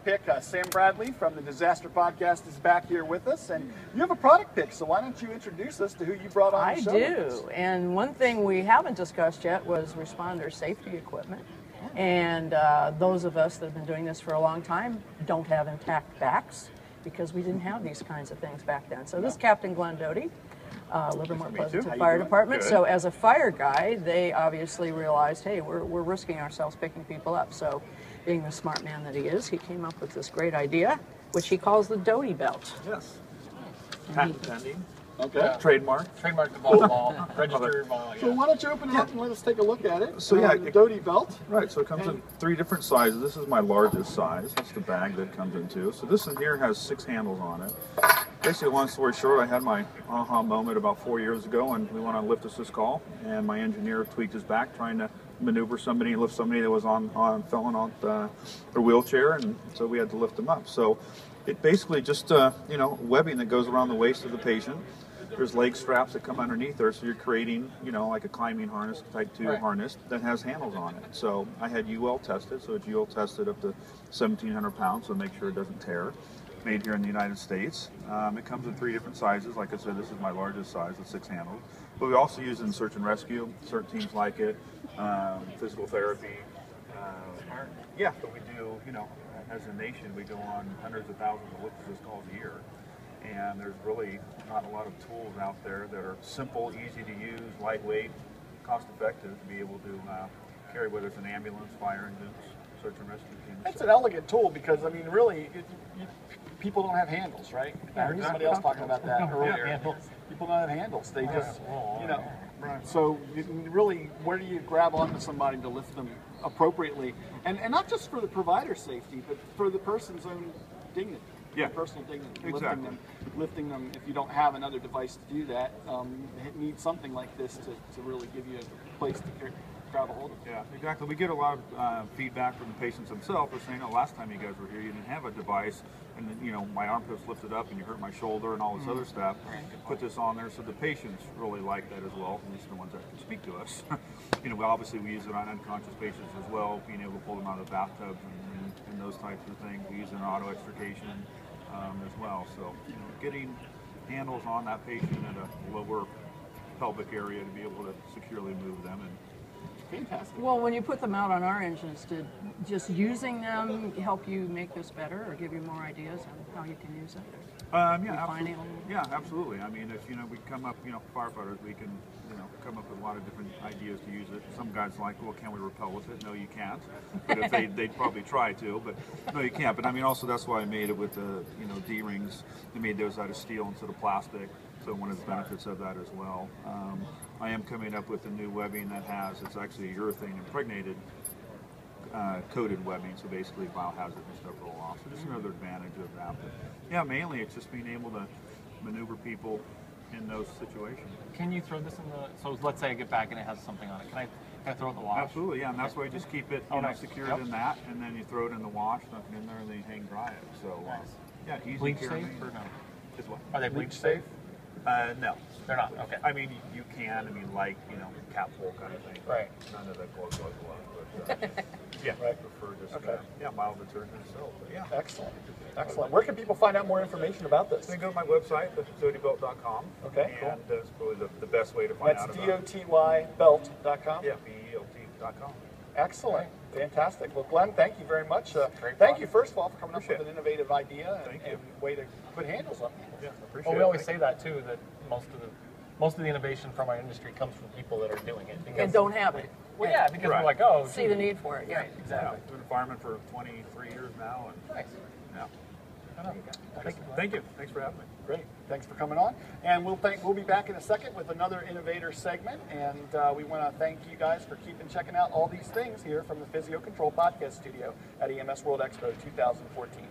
Pick. Sam Bradley from the Disaster Podcast is back here with us, and you have a product pick, so why don't you introduce us to who you brought on the show? I do, and one thing we haven't discussed yet was responder safety equipment. And those of us that have been doing this for a long time don't have intact backs because we didn't have these kinds of things back then. So this is Captain Glenn Doty, Livermore Pleasanton Fire Department. Good. So as a fire guy, they obviously realized, hey, we're risking ourselves picking people up. So being the smart man that he is, he came up with this great idea, which he calls the Doty belt. Yes. Patent pending. Okay. Yeah. Trademark. Trademark the ball, registered ball. So why don't you open it up and let us take a look at it? So yeah, the Doty belt. Right, so it comes in 3 different sizes. This is my largest size. That's the bag that it comes into. So this in here has 6 handles on it. Basically, long story short, I had my aha moment about 4 years ago, and we went on lift assist call, and my engineer tweaked his back trying to maneuver somebody, lift somebody that was falling off their wheelchair, and so we had to lift them up. So it basically just webbing that goes around the waist of the patient. There's leg straps that come underneath there, so you're creating, like a climbing harness, type 2 harness that has handles on it. So I had UL tested, so it's UL tested up to 1,700 pounds, so make sure it doesn't tear. Made here in the United States. It comes in 3 different sizes. Like I said, this is my largest size with 6 handles. But we also use it in search and rescue. Certain teams like it. Physical therapy. Yeah, but we do, as a nation, we go on hundreds of thousands of lift assist calls a year. And there's really not a lot of tools out there that are simple, easy to use, lightweight, cost effective to be able to carry, whether it's an ambulance, fire engines, search and rescue teams. It's an elegant tool because, really, people don't have handles, right? I heard somebody else talking about that earlier. People don't have handles. They just, So really, where do you grab onto somebody to lift them appropriately? And not just for the provider's safety, but for the person's own dignity. Yeah, personal dignity. exactly. Lifting them. If you don't have another device to do that, it needs something like this to really give you a place to grab a hold of. Yeah, exactly. We get a lot of feedback from the patients themselves. They're saying, last time you guys were here, you didn't have a device, and then, my armpits lifted up, and you hurt my shoulder, and all this other stuff. Put this on there, so the patients really like that as well. At least the ones that can speak to us. Obviously we use it on unconscious patients as well, being able to pull them out of the bathtubs and those types of things. We use it in auto extrication as well. So, getting handles on that patient at a lower pelvic area to be able to securely move them. And fantastic. Well, when you put them out on our engines, did just using them help you make this better or give you more ideas on how you can use it? Yeah, absolutely. If we come up, firefighters, we can, come up with a lot of different ideas to use it. Some guys like, well, can we repel with it? No, you can't. But if they'd probably try to, but no, you can't. But also that's why I made it with the, D-rings. They made those out of steel instead of plastic. So one of the benefits of that as well. I am coming up with a new webbing it's actually urethane impregnated coated webbing, so basically biohazard and stuff roll off. So just another advantage of that. But yeah, mainly it's just being able to maneuver people in those situations. Can you throw this in so let's say I get back and it has something on it. Can I throw it in the wash? Absolutely, yeah, and that's why you just keep it secured in that, and then you throw it in the wash, nothing in there, and then you hang dry it. So yeah, easy bleach carrying. safe or no? Is what? Are they bleach safe? No. They're not, okay. You can, cap full kind of thing. Right. None of that goes but yeah, I prefer just, mild detergent itself. But yeah. Excellent. Where can people find out more information about this? They go to my website, dotybelt.com. Okay, cool. And that's probably the best way to find out about it. That's DOTYbelt.com? Yeah, BELT.com. Excellent. Fantastic. Well, Glenn, thank you very much. Thank you, first of all, for coming up with an innovative idea and way to put handles on people. Yeah, appreciate it. Well, we always say that, too, that most of the innovation from our industry comes from people that are doing it. And don't have it. Well, yeah, because we're like, oh, see the need for it. Yeah, right, exactly. I've been a fireman for 23 years now. And Nice. Yeah. Thank you. Thanks for having me. Great. Thanks for coming on. And we'll be back in a second with another innovator segment. And we want to thank you guys for checking out all these things here from the Physio Control Podcast Studio at EMS World Expo 2014.